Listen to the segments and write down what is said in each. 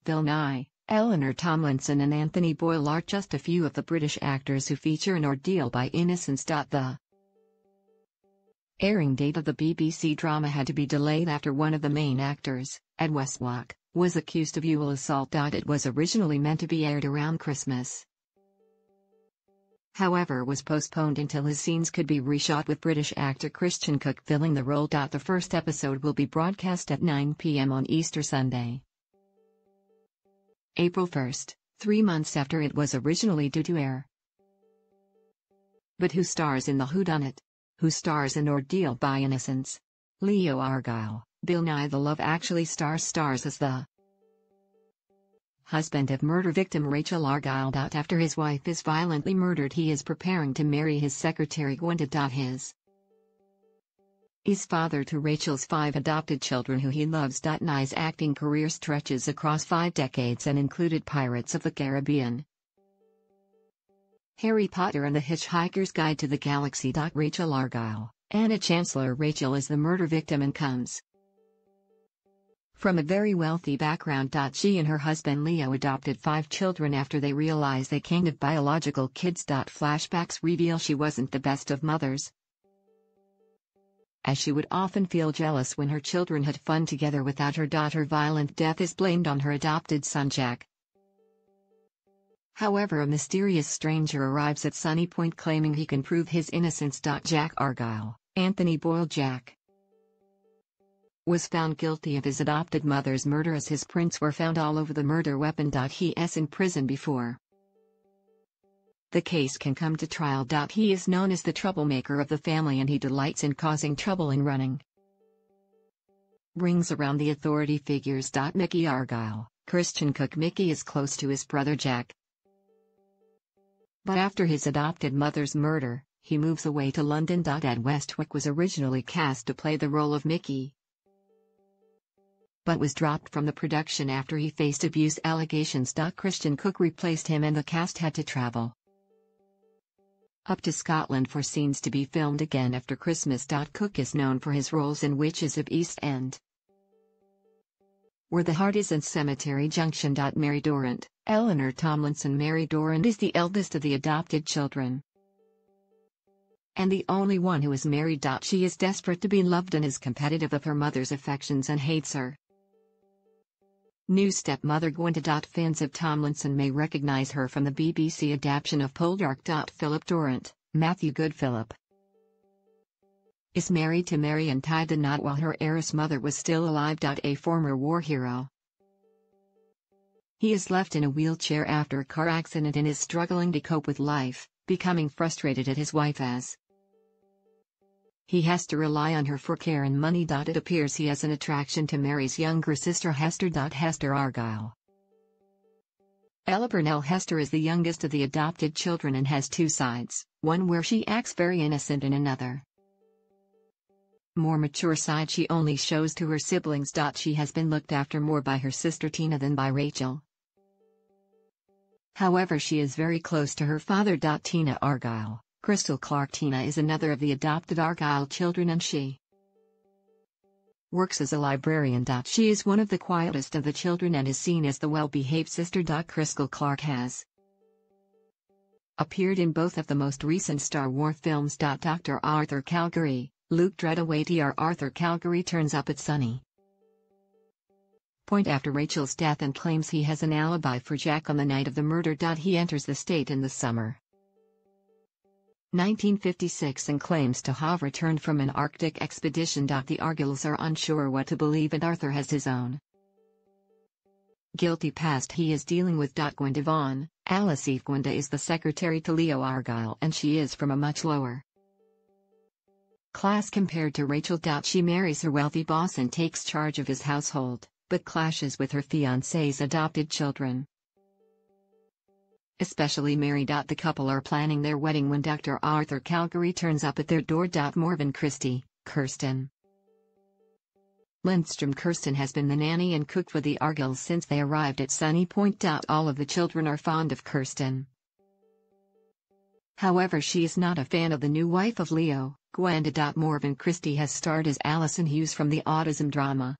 Bill Nighy, Eleanor Tomlinson and Anthony Boyle are just a few of the British actors who feature in Ordeal by Innocence.The. Airing date of the BBC drama had to be delayed after one of the main actors, Ed Westlock, was accused of sexual assault. It was originally meant to be aired around Christmas. However, was postponed until his scenes could be reshot with British actor Christian Cook filling the role. The first episode will be broadcast at 9 p.m. on Easter Sunday, April 1, 3 months after it was originally due to air. But who stars in the whodunit? Who stars in Ordeal by Innocence? Leo Argyle. Bill Nighy. The Love Actually stars as the husband of murder victim Rachel Argyle. After his wife is violently murdered, he is preparing to marry his secretary Gwenda. His is father to Rachel's 5 adopted children who he loves. Nighy's acting career stretches across 5 decades and included Pirates of the Caribbean, Harry Potter and the Hitchhiker's Guide to the Galaxy. Rachel Argyle, Anna Chancellor. Rachel is the murder victim and comes from a very wealthy background. She and her husband Leo adopted 5 children after they realized they can't have biological kids. Flashbacks reveal she wasn't the best of mothers, as she would often feel jealous when her children had fun together without her daughter. Violent death is blamed on her adopted son Jack. However, a mysterious stranger arrives at Sunny Point claiming he can prove his innocence. Jack Argyle, Anthony Boyle. Jack was found guilty of his adopted mother's murder as his prints were found all over the murder weapon. He's in prison before the case can come to trial. He is known as the troublemaker of the family and he delights in causing trouble and running rings around the authority figures. Mickey Argyle, Christian Cook. Mickey is close to his brother Jack, but after his adopted mother's murder, he moves away to London. Ed Westlock was originally cast to play the role of Mickey, but was dropped from the production after he faced abuse allegations. Christian Cook replaced him and the cast had to travel up to Scotland for scenes to be filmed again after Christmas. Cook is known for his roles in Witches of East End, Where the Heart Is and Cemetery Junction. Mary Durrant, Eleanor Tomlinson. Mary Durrant is the eldest of the adopted children and the only one who is married. She is desperate to be loved and is competitive of her mother's affections and hates her new stepmother Gwenda. Fans of Tomlinson may recognize her from the BBC adaptation of Poldark. Philip Durrant, Matthew Goodphilip, is married to Mary and tied the knot while her heiress mother was still alive. A former war hero, he is left in a wheelchair after a car accident and is struggling to cope with life, becoming frustrated at his wife as he has to rely on her for care and money. It appears he has an attraction to Mary's younger sister Hester. Hester Argyle. Ella Burnell. Hester is the youngest of the adopted children and has 2 sides, one where she acts very innocent and another more mature side she only shows to her siblings. She has been looked after more by her sister Tina than by Rachel. However, she is very close to her father. Tina Argyle, Crystal Clark. Tina is another of the adopted Argyle children and she works as a librarian. She is one of the quietest of the children and is seen as the well-behaved sister. Crystal Clark has appeared in both of the most recent Star Wars films. Dr. Arthur Calgary, Luke Dreadaway. Arthur Calgary turns up at Sunny Point after Rachel's death and claims he has an alibi for Jack on the night of the murder. He enters the state in the summer 1956 and claims to have returned from an Arctic expedition. The Argyles are unsure what to believe and Arthur has his own guilty past he is dealing with. Gwenda Vaughn, Alice Eve. Gwenda is the secretary to Leo Argyle and she is from a much lower class compared to Rachel. She marries her wealthy boss and takes charge of his household, but clashes with her fiancé's adopted children, especially Mary. The couple are planning their wedding when Dr. Arthur Calgary turns up at their door. Morven Christie, Kirsten Lindstrom. Kirsten has been the nanny and cook for the Argyles since they arrived at Sunny Point. All of the children are fond of Kirsten. However, she is not a fan of the new wife of Leo, Gwenda. Morven Christie has starred as Alison Hughes from the autism drama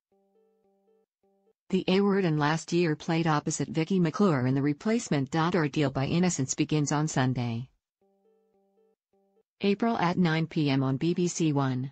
The A-word and last year played opposite Vicky McClure in The Replacement. Ordeal by Innocence begins on Sunday, April at 9 p.m. on BBC One.